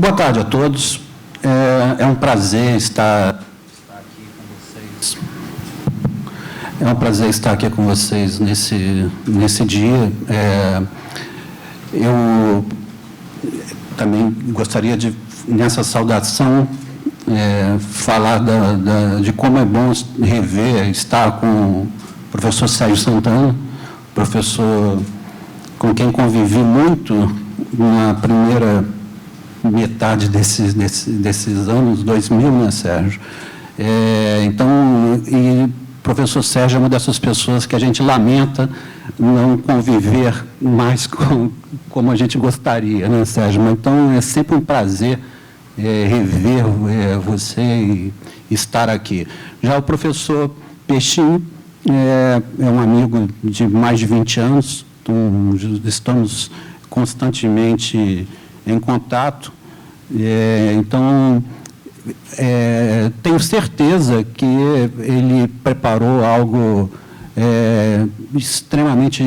Boa tarde a todos. É um prazer estar aqui com vocês. É um prazer estar aqui com vocês nesse dia. Eu também gostaria de, nessa saudação, falar de como é bom rever, estar com o professor Sérgio Santana, professor com quem convivi muito na primeira metade desses anos 2000, né, Sérgio? E o professor Sérgio é uma dessas pessoas que a gente lamenta não conviver mais como a gente gostaria, né, Sérgio? Então, é sempre um prazer rever você e estar aqui. Já o professor Peixinho é um amigo de mais de 20 anos, então, estamos constantemente em contato, então, tenho certeza que ele preparou algo extremamente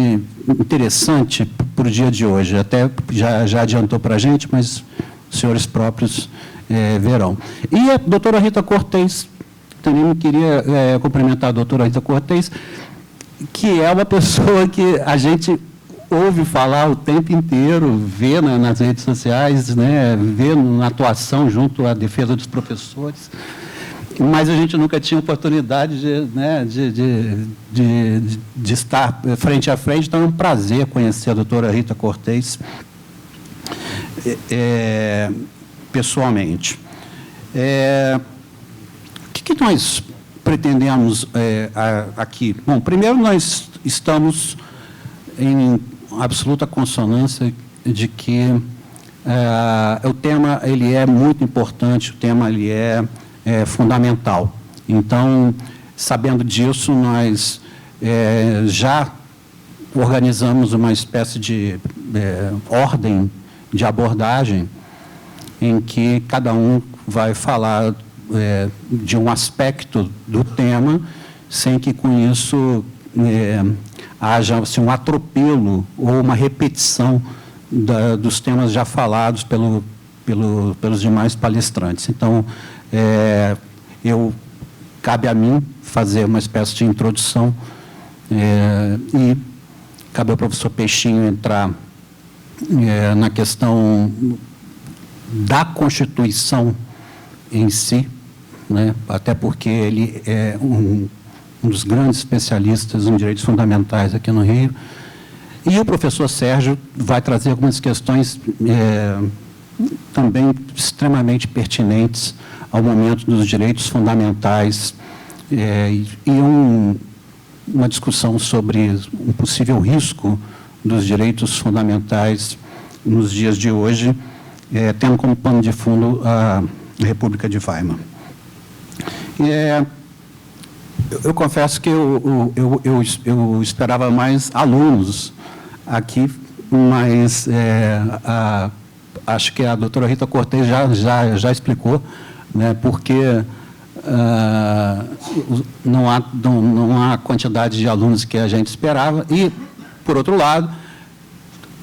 interessante para o dia de hoje, até já adiantou para a gente, mas os senhores próprios verão. E a doutora Rita Cortez, também queria cumprimentar a doutora Rita Cortez, que é uma pessoa que a gente ouve falar o tempo inteiro, vê nas redes sociais, né, vê na atuação junto à defesa dos professores, mas a gente nunca tinha oportunidade de estar frente a frente, então é um prazer conhecer a doutora Rita Cortez pessoalmente. O que nós pretendemos aqui? Bom, primeiro nós estamos em absoluta consonância de que o tema ele é muito importante, o tema ele é fundamental. Então, sabendo disso, nós já organizamos uma espécie de ordem de abordagem em que cada um vai falar de um aspecto do tema, sem que com isso haja assim, um atropelo ou uma repetição dos temas já falados pelos demais palestrantes. Então, cabe a mim fazer uma espécie de introdução e cabe ao professor Peixinho entrar na questão da Constituição em si, né? Até porque ele é um dos grandes especialistas em direitos fundamentais aqui no Rio. E o professor Sérgio vai trazer algumas questões também extremamente pertinentes ao momento dos direitos fundamentais e uma discussão sobre um possível risco dos direitos fundamentais nos dias de hoje, tendo como pano de fundo a República de Weimar. Eu confesso que eu esperava mais alunos aqui, mas acho que a doutora Rita Cortez já explicou, né, porque não há a quantidade de alunos que a gente esperava e, por outro lado,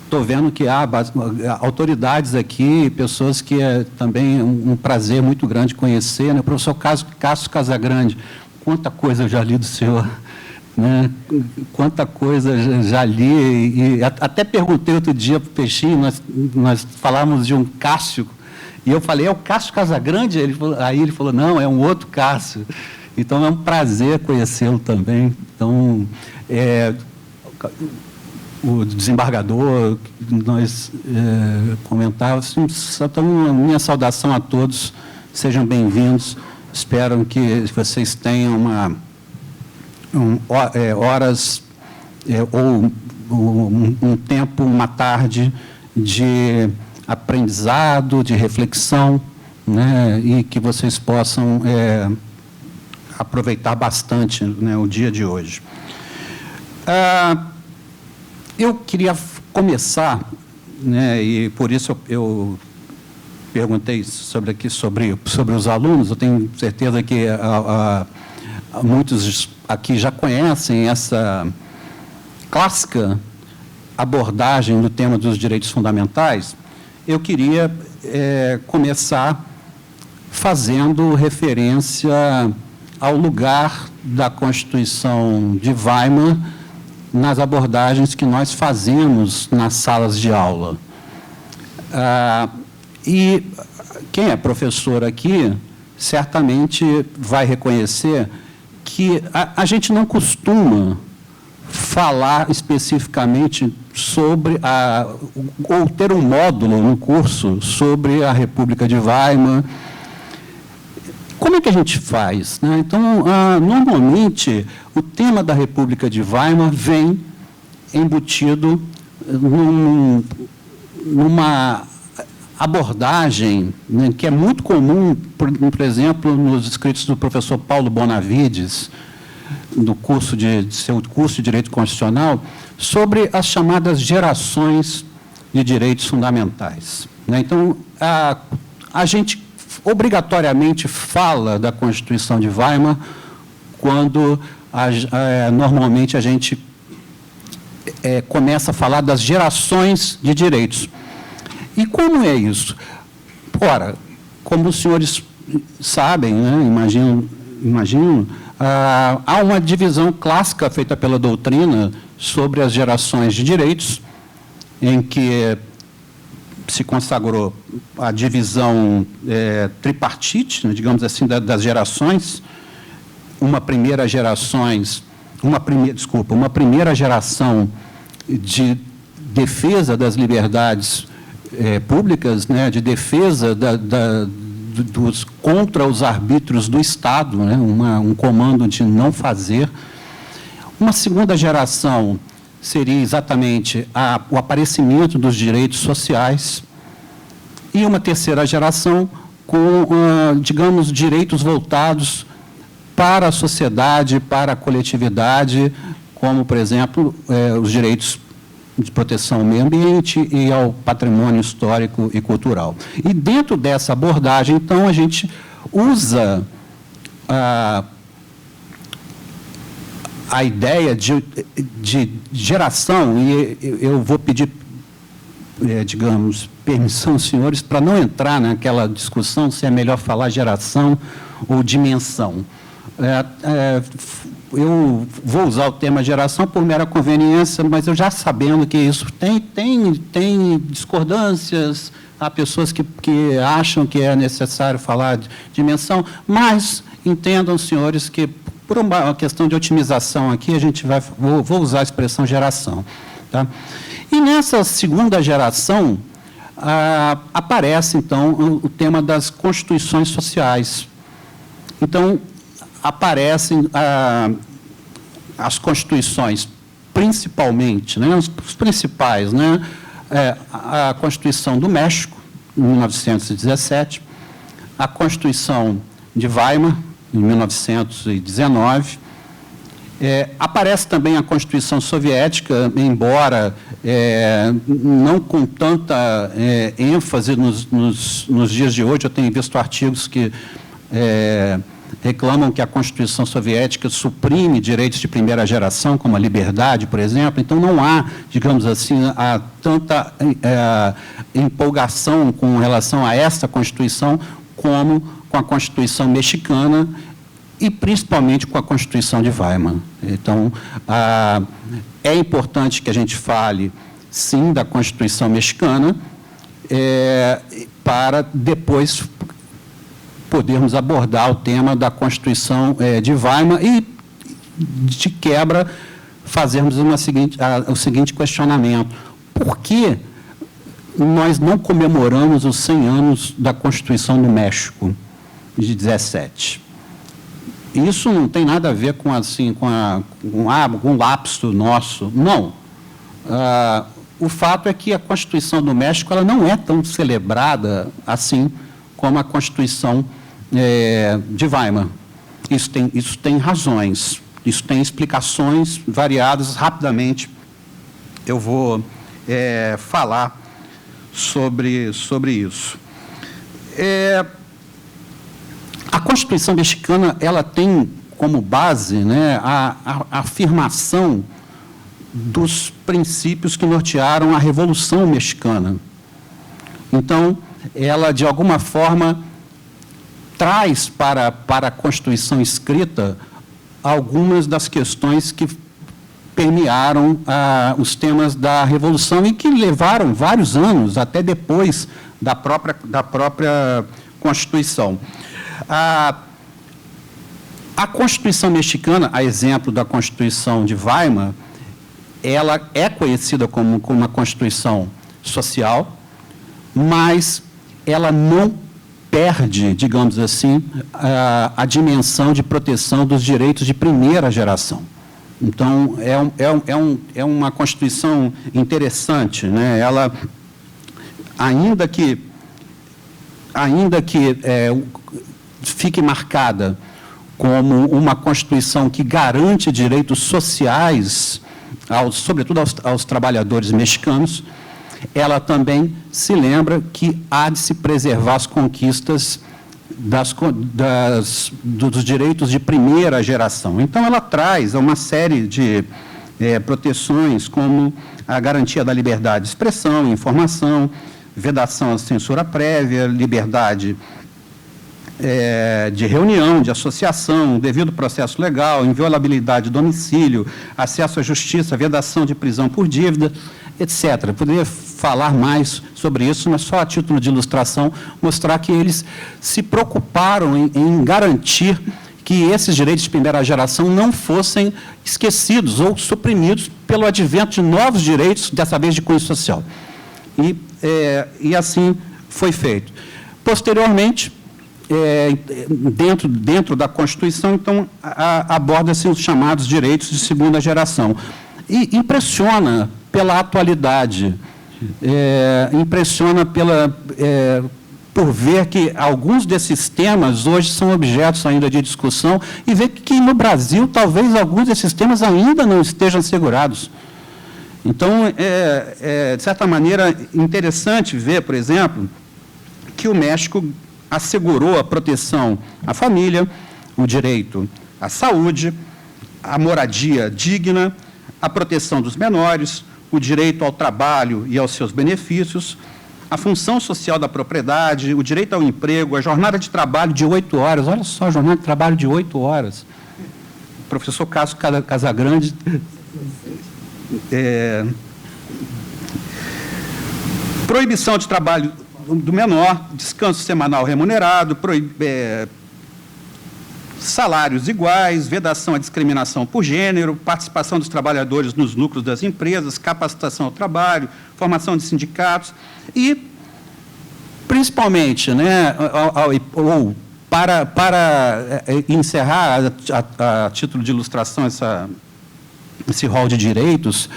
estou vendo que há autoridades aqui, pessoas que é também um prazer muito grande conhecer, né? O professor Cássio Casagrande, quanta coisa eu já li do senhor, né? Quanta coisa já li, e até perguntei outro dia para o Peixinho, nós falamos de um Cássio, e eu falei, é o Cássio Casagrande? Aí ele falou, não, é um outro Cássio. Então, é um prazer conhecê-lo também. Então, o desembargador, nós comentávamos, então, minha saudação a todos, sejam bem-vindos, espero que vocês tenham horas ou um tempo, uma tarde de aprendizado, de reflexão, né, e que vocês possam aproveitar bastante, né, o dia de hoje. Eu queria começar, né, e por isso eu perguntei sobre os alunos. Eu tenho certeza que muitos aqui já conhecem essa clássica abordagem do tema dos direitos fundamentais. Eu queria começar fazendo referência ao lugar da Constituição de Weimar nas abordagens que nós fazemos nas salas de aula. E quem é professor aqui certamente vai reconhecer que a gente não costuma falar especificamente sobre, ou ter um módulo no curso sobre a República de Weimar. Como é que a gente faz, né? Então, normalmente, o tema da República de Weimar vem embutido numa abordagem, né, que é muito comum, por exemplo, nos escritos do professor Paulo Bonavides, do seu curso de Direito Constitucional, sobre as chamadas gerações de direitos fundamentais, né? Então, a gente obrigatoriamente fala da Constituição de Weimar quando, normalmente, a gente começa a falar das gerações de direitos. E como é isso? Ora, como os senhores sabem, né, imagino, há uma divisão clássica feita pela doutrina sobre as gerações de direitos, em que se consagrou a divisão tripartite, né, digamos assim, das gerações. Uma primeira geração de defesa das liberdades públicas, né, de defesa contra os arbítrios do Estado, né, um comando de não fazer. Uma segunda geração seria exatamente o aparecimento dos direitos sociais, e uma terceira geração com, digamos, direitos voltados para a sociedade, para a coletividade, como, por exemplo, os direitos de proteção ao meio ambiente e ao patrimônio histórico e cultural. E dentro dessa abordagem, então, a gente usa a ideia de geração, e eu vou pedir, digamos, permissão aos senhores para não entrar naquela discussão se é melhor falar geração ou dimensão. Eu vou usar o termo geração por mera conveniência, mas eu já sabendo que isso tem discordâncias, há pessoas que acham que é necessário falar de dimensão, mas entendam, senhores, que por uma questão de otimização aqui, vou usar a expressão geração. Tá? E nessa segunda geração, aparece, então, o tema das constituições sociais. Então, aparecem as constituições, principalmente, né, os principais, né, a Constituição do México, em 1917, a Constituição de Weimar, em 1919, aparece também a Constituição Soviética, embora não com tanta ênfase nos dias de hoje. Eu tenho visto artigos que reclamam que a Constituição Soviética suprime direitos de primeira geração, como a liberdade, por exemplo. Então, não há, digamos assim, tanta empolgação com relação a esta Constituição como com a Constituição mexicana e, principalmente, com a Constituição de Weimar. Então, é importante que a gente fale, sim, da Constituição mexicana, para depois podermos abordar o tema da Constituição de Weimar e, de quebra, fazermos o seguinte questionamento: por que nós não comemoramos os 100 anos da Constituição do México, de 17? Isso não tem nada a ver com um lapso nosso, não. O fato é que a Constituição do México ela não é tão celebrada assim como a Constituição de Weimar. Isso tem razões, isso tem explicações variadas. Rapidamente, eu vou falar sobre isso. A Constituição mexicana ela tem como base, né, a afirmação dos princípios que nortearam a Revolução Mexicana. Então, ela, de alguma forma, traz para a Constituição escrita algumas das questões que permearam os temas da Revolução e que levaram vários anos, até depois da própria Constituição. A Constituição mexicana, a exemplo da Constituição de Weimar, ela é conhecida como uma Constituição social, mas ela não perde, digamos assim, a dimensão de proteção dos direitos de primeira geração. Então, é uma Constituição interessante, né? Ela, ainda que fique marcada como uma Constituição que garante direitos sociais, sobretudo aos trabalhadores mexicanos, ela também se lembra que há de se preservar as conquistas dos direitos de primeira geração. Então, ela traz uma série de proteções, como a garantia da liberdade de expressão, informação, vedação à censura prévia, liberdade de reunião, de associação, devido processo legal, inviolabilidade de domicílio, acesso à justiça, vedação de prisão por dívida, etc. Eu poderia falar mais sobre isso, mas só a título de ilustração, mostrar que eles se preocuparam em garantir que esses direitos de primeira geração não fossem esquecidos ou suprimidos pelo advento de novos direitos, dessa vez de cunho social. E assim foi feito. Posteriormente, dentro da Constituição, então, aborda-se os chamados direitos de segunda geração. E impressiona pela atualidade, impressiona por ver que alguns desses temas hoje são objetos ainda de discussão e ver que no Brasil talvez alguns desses temas ainda não estejam assegurados. Então, de certa maneira, interessante ver, por exemplo, que o México assegurou a proteção à família, o direito à saúde, à moradia digna, a proteção dos menores, o direito ao trabalho e aos seus benefícios, a função social da propriedade, o direito ao emprego, a jornada de trabalho de 8 horas. Olha só, a jornada de trabalho de 8 horas. O professor Cássio Casagrande proibição de trabalho do menor, descanso semanal remunerado, salários iguais, vedação à discriminação por gênero, participação dos trabalhadores nos lucros das empresas, capacitação ao trabalho, formação de sindicatos e, principalmente, né, para encerrar, a título de ilustração, esse rol de direitos,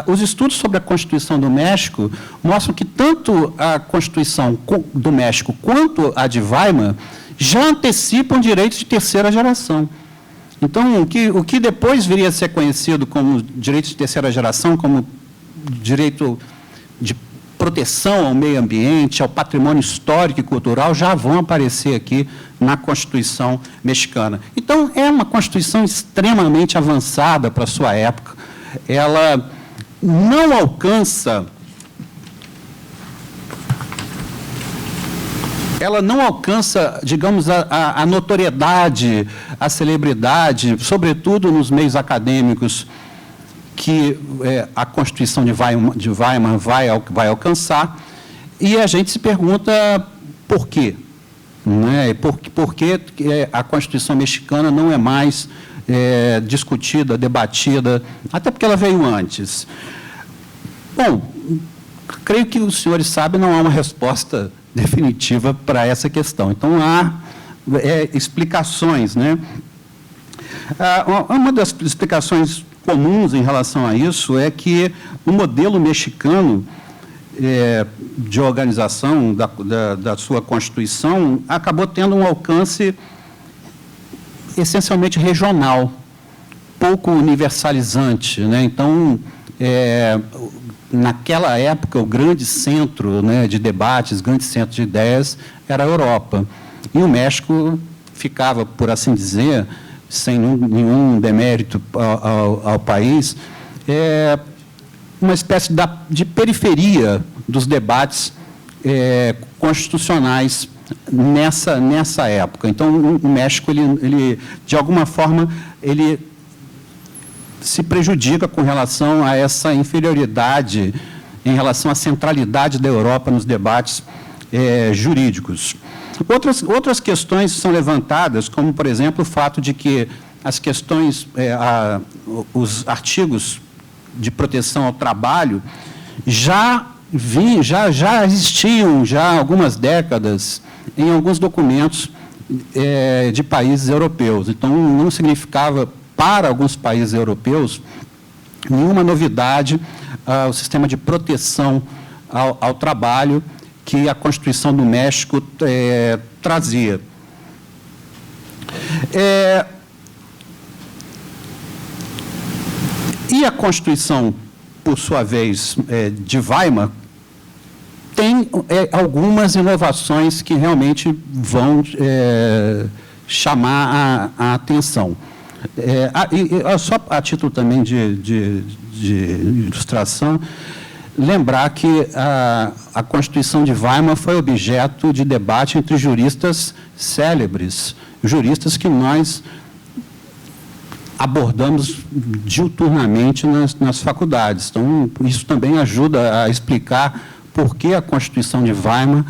os estudos sobre a Constituição do México mostram que tanto a Constituição do México quanto a de Weimar já antecipam direitos de terceira geração. Então, o que depois viria a ser conhecido como direitos de terceira geração, como direito de proteção ao meio ambiente, ao patrimônio histórico e cultural, já vão aparecer aqui na Constituição mexicana. Então, é uma Constituição extremamente avançada para a sua época. Ela não alcança... digamos, a notoriedade, a celebridade, sobretudo nos meios acadêmicos, que a Constituição de Weimar vai alcançar, e a gente se pergunta por quê, né? Por que a Constituição mexicana não é mais discutida, debatida, até porque ela veio antes. Bom, creio que os senhores sabem, não há uma resposta definitiva para essa questão. Então, há explicações, né? Uma das explicações comuns em relação a isso é que o modelo mexicano de organização da sua Constituição acabou tendo um alcance essencialmente regional, pouco universalizante, né? Então, naquela época, o grande centro, né, de debates, grande centro de ideias, era a Europa. E o México ficava, por assim dizer, sem nenhum demérito ao país, uma espécie de periferia dos debates constitucionais nessa época. Então, o México, ele, de alguma forma, ele se prejudica com relação a essa inferioridade, em relação à centralidade da Europa nos debates jurídicos. Outras questões são levantadas, como, por exemplo, o fato de que as questões, os artigos de proteção ao trabalho já existiam já há algumas décadas em alguns documentos de países europeus. Então, não significava, para alguns países europeus, nenhuma novidade o sistema de proteção ao trabalho que a Constituição do México trazia. E a Constituição, por sua vez, de Weimar, tem algumas inovações que realmente vão chamar a atenção. Só a título também de ilustração, lembrar que a Constituição de Weimar foi objeto de debate entre juristas célebres, juristas que nós abordamos diuturnamente nas faculdades. Então, isso também ajuda a explicar por que a Constituição de Weimar,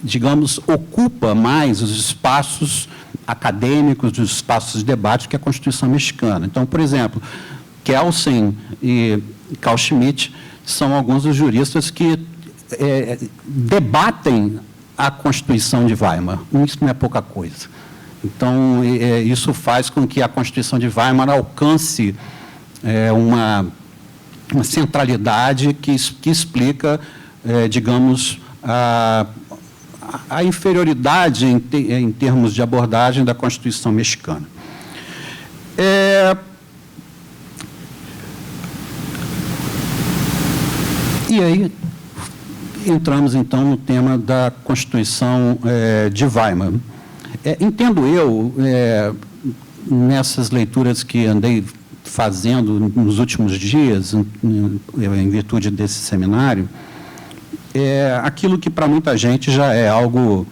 digamos, ocupa mais os espaços acadêmicos, os espaços de debate que a Constituição mexicana. Então, por exemplo, Kelsen e Carl Schmitt são alguns dos juristas que debatem a Constituição de Weimar. Isso não é pouca coisa. Então, isso faz com que a Constituição de Weimar alcance uma centralidade que explica, digamos, a inferioridade em termos de abordagem da Constituição mexicana. E aí, entramos, então, no tema da Constituição de Weimar. Entendo eu, nessas leituras que andei fazendo nos últimos dias, em virtude desse seminário, aquilo que para muita gente já é algo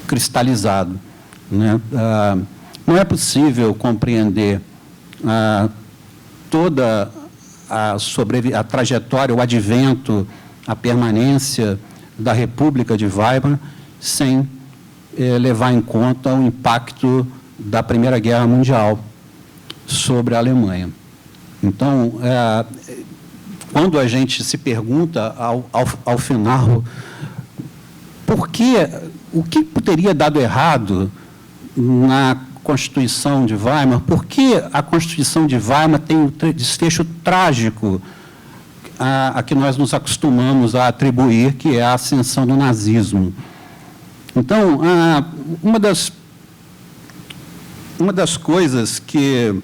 cristalizado, né? Não é possível compreender toda a trajetória, o advento, a permanência da República de Weimar sem levar em conta o impacto da Primeira Guerra Mundial sobre a Alemanha. Então, quando a gente se pergunta, ao final, o que teria dado errado na Constituição de Weimar, por que a Constituição de Weimar tem um desfecho trágico a que nós nos acostumamos a atribuir, que é a ascensão do nazismo. Então, uma das coisas que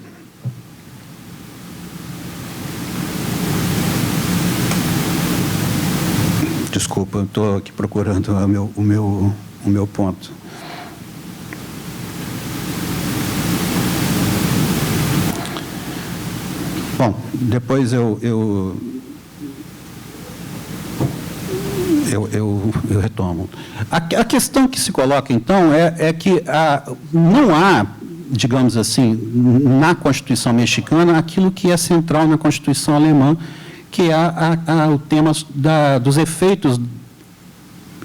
desculpa, estou aqui procurando o meu ponto. Bom, depois eu retomo. A questão que se coloca, então, é que não há, digamos assim, na Constituição mexicana, aquilo que é central na Constituição alemã, que é o tema dos efeitos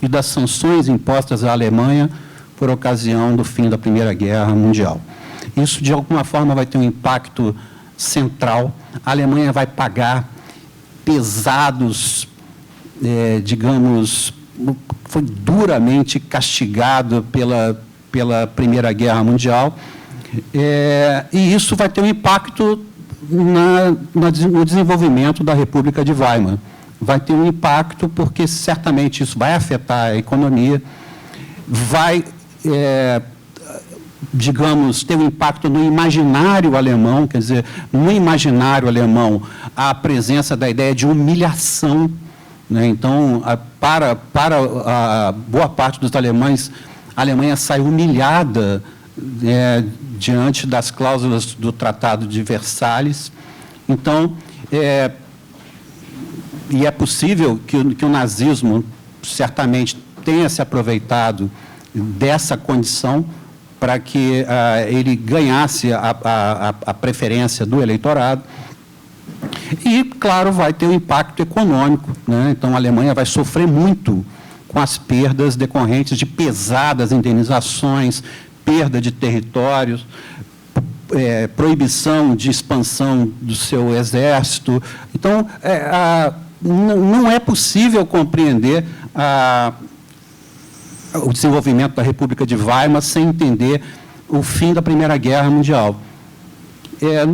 e das sanções impostas à Alemanha por ocasião do fim da Primeira Guerra Mundial. Isso, de alguma forma, vai ter um impacto central. A Alemanha vai pagar pesados, digamos, foi duramente castigado pela Primeira Guerra Mundial, e isso vai ter um impacto no desenvolvimento da República de Weimar. Vai ter um impacto porque, certamente, isso vai afetar a economia, vai, digamos, ter um impacto no imaginário alemão, quer dizer, no imaginário alemão, a presença da ideia de humilhação, né? Então, para a boa parte dos alemães, a Alemanha sai humilhada diante das cláusulas do Tratado de Versalhes. Então, e é possível que o nazismo certamente tenha se aproveitado dessa condição para que ele ganhasse a preferência do eleitorado. E, claro, vai ter um impacto econômico, né? Então, a Alemanha vai sofrer muito com as perdas decorrentes de pesadas indenizações, perda de territórios, proibição de expansão do seu exército. Então, não é possível compreender o desenvolvimento da República de Weimar sem entender o fim da Primeira Guerra Mundial.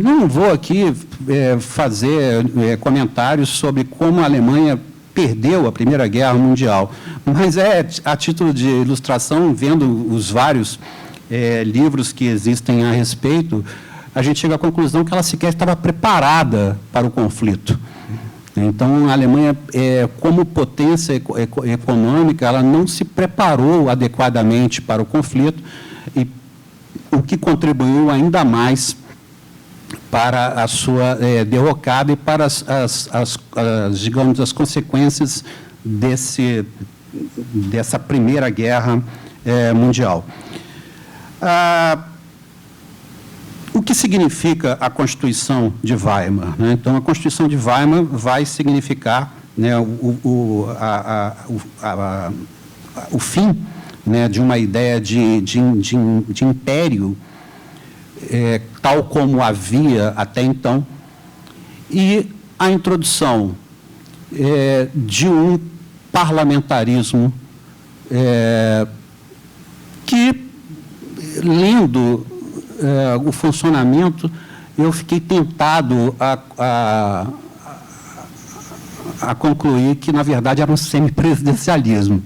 Não vou aqui fazer comentários sobre como a Alemanha perdeu a Primeira Guerra Mundial, mas a título de ilustração, vendo os vários livros que existem a respeito, a gente chega à conclusão que ela sequer estava preparada para o conflito. Então, a Alemanha, como potência econômica, ela não se preparou adequadamente para o conflito, e o que contribuiu ainda mais para a sua derrocada e para digamos, as consequências dessa Primeira Guerra Mundial. O que significa a Constituição de Weimar, né? Então, a Constituição de Weimar vai significar, né, o fim, né, de uma ideia de império, tal como havia até então, e a introdução de um parlamentarismo que, lendo o funcionamento, eu fiquei tentado a concluir que, na verdade, era um semipresidencialismo.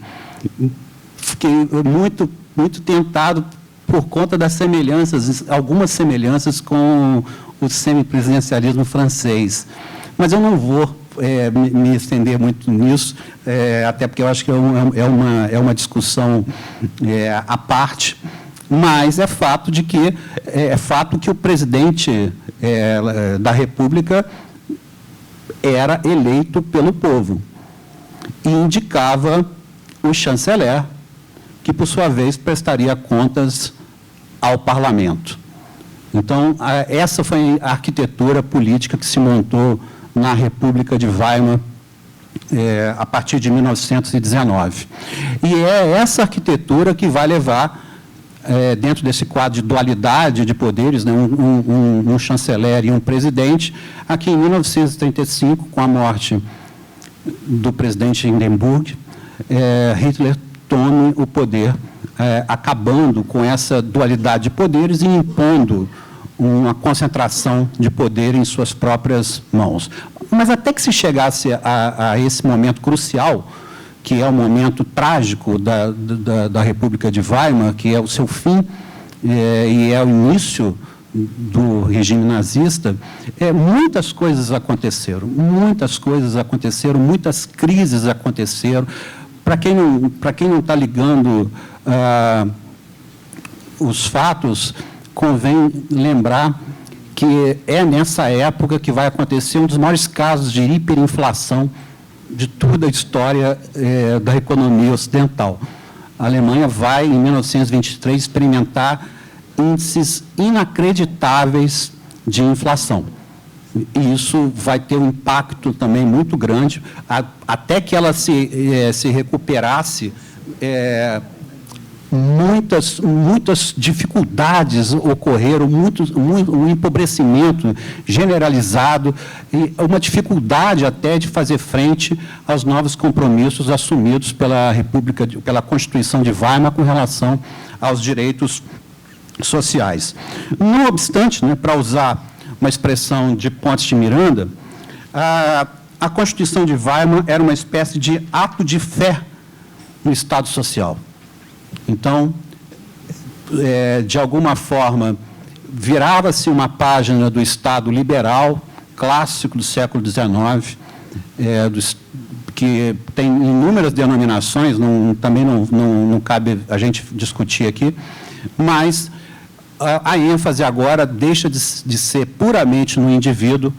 Fiquei muito, muito tentado por conta das semelhanças, algumas semelhanças com o semipresidencialismo francês. Mas eu não vou me estender muito nisso, até porque eu acho que é uma discussão à parte, mas é fato que o presidente da República era eleito pelo povo e indicava o chanceler, que, por sua vez, prestaria contas ao parlamento. Então, essa foi a arquitetura política que se montou na República de Weimar a partir de 1919. E é essa arquitetura que vai levar, dentro desse quadro de dualidade de poderes, né, um chanceler e um presidente, a que, em 1935, com a morte do presidente Hindenburg, Hitler tome o poder, acabando com essa dualidade de poderes e impondo uma concentração de poder em suas próprias mãos. Mas até que se chegasse a esse momento crucial, que é o momento trágico da República de Weimar, que é o seu fim e é o início do regime nazista, muitas coisas aconteceram, muitas crises aconteceram. Para quem não está ligando os fatos, convém lembrar que é nessa época que vai acontecer um dos maiores casos de hiperinflação de toda a história da economia ocidental. A Alemanha vai, em 1923, experimentar índices inacreditáveis de inflação. E isso vai ter um impacto também muito grande, até que ela se recuperasse. Muitas dificuldades ocorreram, um empobrecimento generalizado e uma dificuldade até de fazer frente aos novos compromissos assumidos pela Constituição de Weimar com relação aos direitos sociais. Não obstante, né, para usar uma expressão de Pontes de Miranda, a Constituição de Weimar era uma espécie de ato de fé no Estado social. Então, de alguma forma, virava-se uma página do Estado liberal, clássico do século XIX, que tem inúmeras denominações, também não cabe a gente discutir aqui, mas a ênfase agora deixa de ser puramente no indivíduo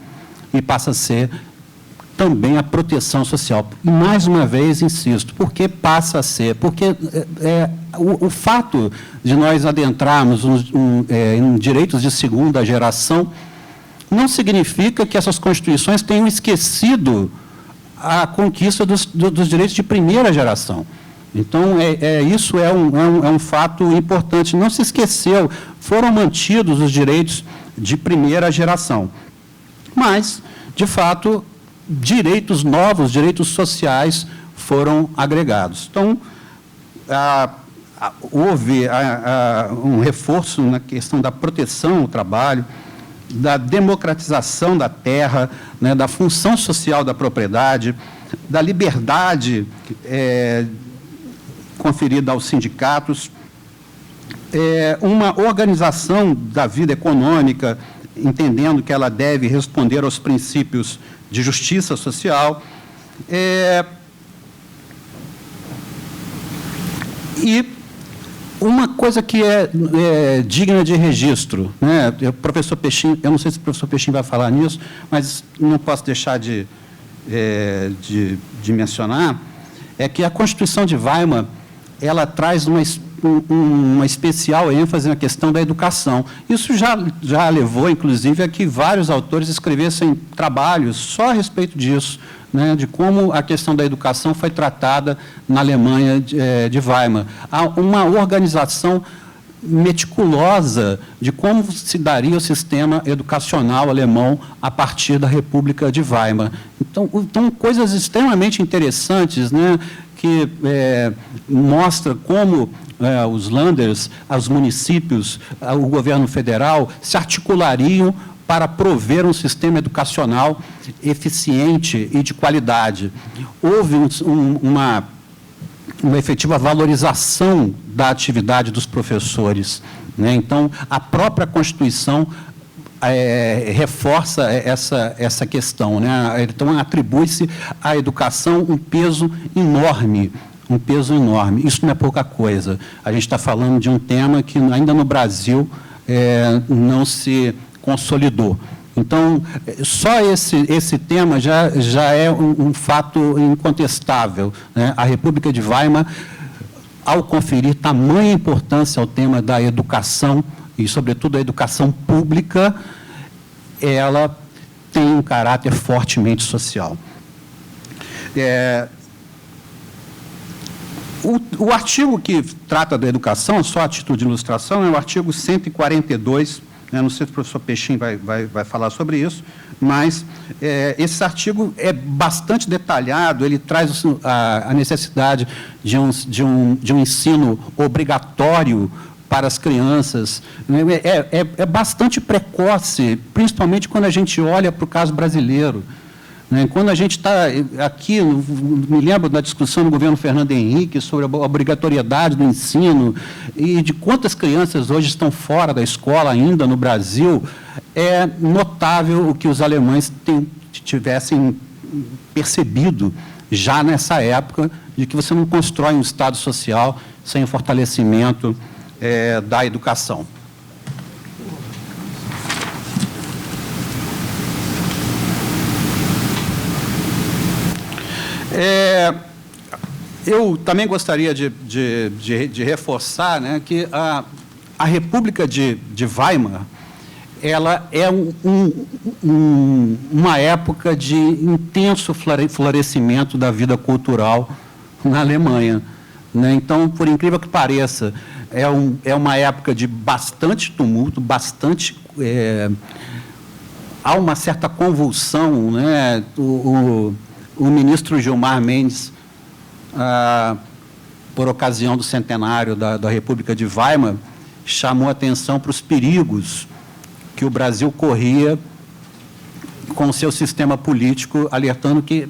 e passa a ser também a proteção social. E, mais uma vez, insisto, porque passa a ser, porque o fato de nós adentrarmos em direitos de segunda geração não significa que essas constituições tenham esquecido a conquista dos direitos de primeira geração. Então, isso é um fato importante. Não se esqueceu, foram mantidos os direitos de primeira geração. Mas, de fato, direitos novos, direitos sociais foram agregados. Então, houve um reforço na questão da proteção ao trabalho, da democratização da terra, né, da função social da propriedade, da liberdade conferida aos sindicatos, uma organização da vida econômica, entendendo que ela deve responder aos princípios de justiça social, e uma coisa que é digna de registro, né? O professor Pechin, eu não sei se o professor Pechin vai falar nisso, mas não posso deixar de mencionar, é que a Constituição de Weimar, ela traz uma especial ênfase na questão da educação. Isso já levou, inclusive, a que vários autores escrevessem trabalhos só a respeito disso, né, de como a questão da educação foi tratada na Alemanha de Weimar. Há uma organização meticulosa de como se daria o sistema educacional alemão a partir da República de Weimar. Então coisas extremamente interessantes, né, que mostra como os Länders, os municípios, o governo federal se articulariam para prover um sistema educacional eficiente e de qualidade. Houve uma efetiva valorização da atividade dos professores, né? Então, a própria Constituição reforça essa questão, né? Então, atribui-se à educação um peso enorme. Isso não é pouca coisa. A gente está falando de um tema que ainda no Brasil não se consolidou. Então, só esse tema já é um fato incontestável, né? A República de Weimar, ao conferir tamanha importância ao tema da educação, e, sobretudo, a educação pública, ela tem um caráter fortemente social. O artigo que trata da educação, só a título de ilustração, é o artigo 142, né? Não sei se o professor Pechin vai falar sobre isso, mas esse artigo é bastante detalhado, ele traz a necessidade de um ensino obrigatório para as crianças. É bastante precoce, principalmente quando a gente olha para o caso brasileiro. Quando a gente está aqui, me lembro da discussão no governo Fernando Henrique sobre a obrigatoriedade do ensino e de quantas crianças hoje estão fora da escola ainda no Brasil, é notável o que os alemães tivessem percebido já nessa época, de que você não constrói um Estado social sem o fortalecimento da educação. Eu também gostaria de reforçar, né, que a República de Weimar, ela é uma época de intenso florescimento da vida cultural na Alemanha, né? Então, por incrível que pareça, é uma época de bastante tumulto, há uma certa convulsão, né? O ministro Gilmar Mendes, por ocasião do centenário da República de Weimar, chamou atenção para os perigos que o Brasil corria com o seu sistema político, alertando que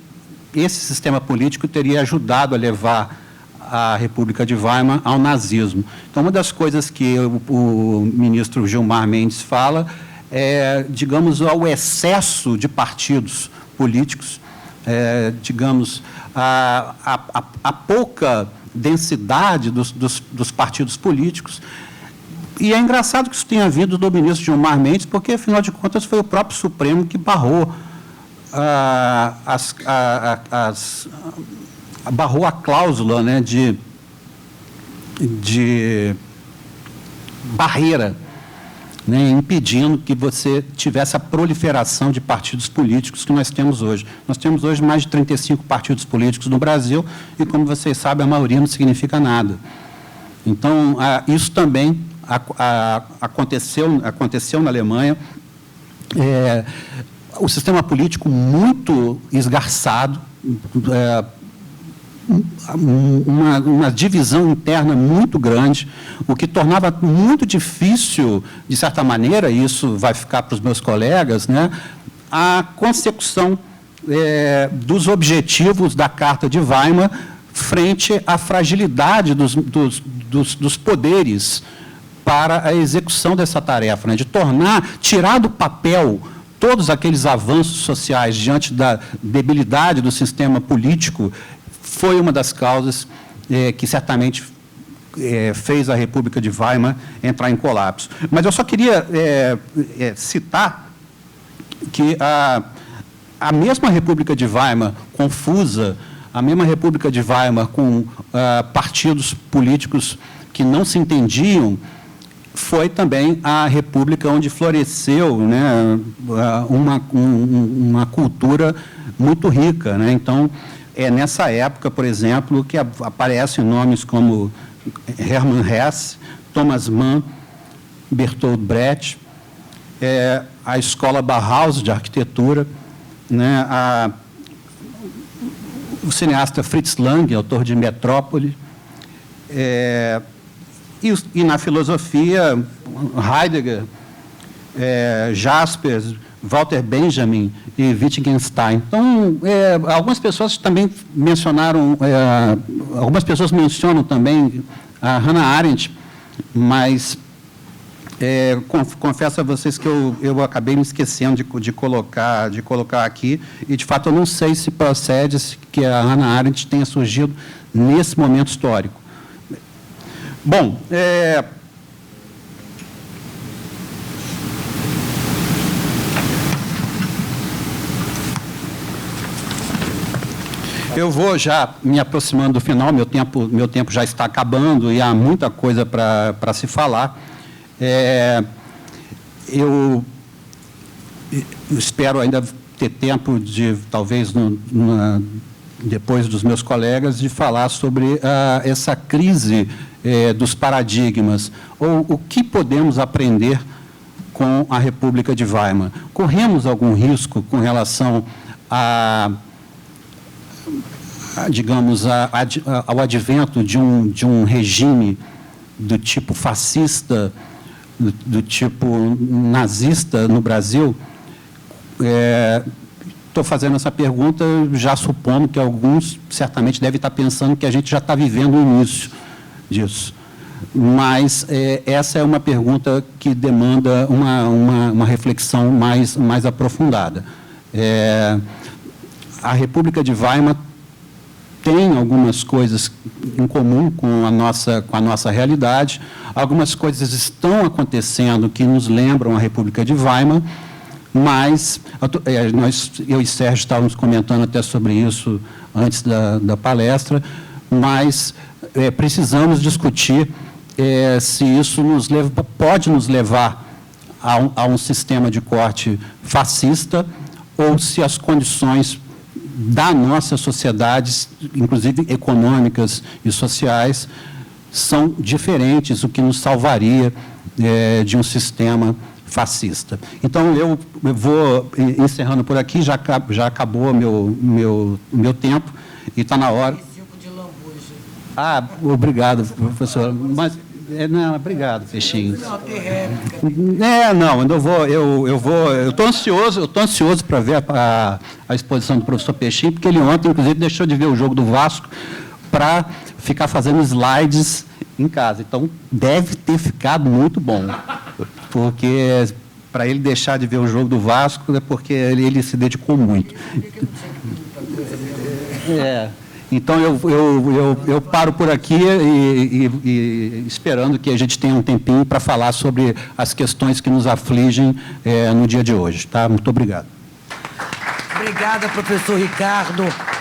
esse sistema político teria ajudado a levar a República de Weimar ao nazismo. Então, uma das coisas que o ministro Gilmar Mendes fala é, digamos, ao excesso de partidos políticos, digamos, a pouca densidade dos partidos políticos. E é engraçado que isso tenha vindo do ministro Gilmar Mendes, porque, afinal de contas, foi o próprio Supremo que barrou barrou a cláusula, né, de barreira, né, impedindo que você tivesse a proliferação de partidos políticos que nós temos hoje. Nós temos hoje mais de 35 partidos políticos no Brasil e, como vocês sabem, a maioria não significa nada. Então, isso também aconteceu na Alemanha. O sistema político muito esgarçado, uma divisão interna muito grande, o que tornava muito difícil, de certa maneira, e isso vai ficar para os meus colegas, né, a consecução dos objetivos da Carta de Weimar frente à fragilidade dos poderes para a execução dessa tarefa, né, de tirar do papel todos aqueles avanços sociais diante da debilidade do sistema político. Foi uma das causas que certamente fez a República de Weimar entrar em colapso. Mas eu só queria citar que a mesma República de Weimar confusa, a mesma República de Weimar com partidos políticos que não se entendiam, foi também a República onde floresceu, né, uma cultura muito rica, né? Então, é nessa época, por exemplo, que aparecem nomes como Hermann Hesse, Thomas Mann, Bertolt Brecht, a Escola Bauhaus de arquitetura, né, o cineasta Fritz Lang, autor de Metrópole, e na filosofia, Heidegger, Jaspers, Walter Benjamin e Wittgenstein. Então, algumas pessoas também mencionaram, algumas pessoas mencionam também a Hannah Arendt, mas confesso a vocês que eu acabei me esquecendo de colocar aqui, e, de fato, eu não sei se procede que a Hannah Arendt tenha surgido nesse momento histórico. Bom, eu vou já me aproximando do final, meu tempo já está acabando e há muita coisa para se falar. Eu espero ainda ter tempo de, talvez, depois dos meus colegas, de falar sobre essa crise dos paradigmas, ou o que podemos aprender com a República de Weimar. Corremos algum risco com relação digamos, ao advento de um regime do tipo fascista, do tipo nazista no Brasil? Estou fazendo essa pergunta já supondo que alguns certamente devem estar pensando que a gente já está vivendo o início disso. Mas essa é uma pergunta que demanda uma reflexão mais aprofundada. A República de Weimar tem algumas coisas em comum com a nossa realidade, algumas coisas estão acontecendo que nos lembram a República de Weimar, mas eu e Sérgio estávamos comentando até sobre isso antes da palestra, mas precisamos discutir se isso pode nos levar a um sistema de corte fascista, ou se as condições da nossa sociedade, inclusive econômicas e sociais, são diferentes, o que nos salvaria de um sistema fascista. Então, eu vou encerrando por aqui, já acabou meu tempo, e está na hora. Obrigado, professor. Mas, não, obrigado, Peixinho. Eu estou ansioso para ver a exposição do professor Peixinho, porque ele ontem, inclusive, deixou de ver o jogo do Vasco para ficar fazendo slides em casa. Então, deve ter ficado muito bom, porque para ele deixar de ver o jogo do Vasco é porque ele se dedicou muito. Então, eu paro por aqui e esperando que a gente tenha um tempinho para falar sobre as questões que nos afligem no dia de hoje. Tá? Muito obrigado. Obrigada, professor Ricardo.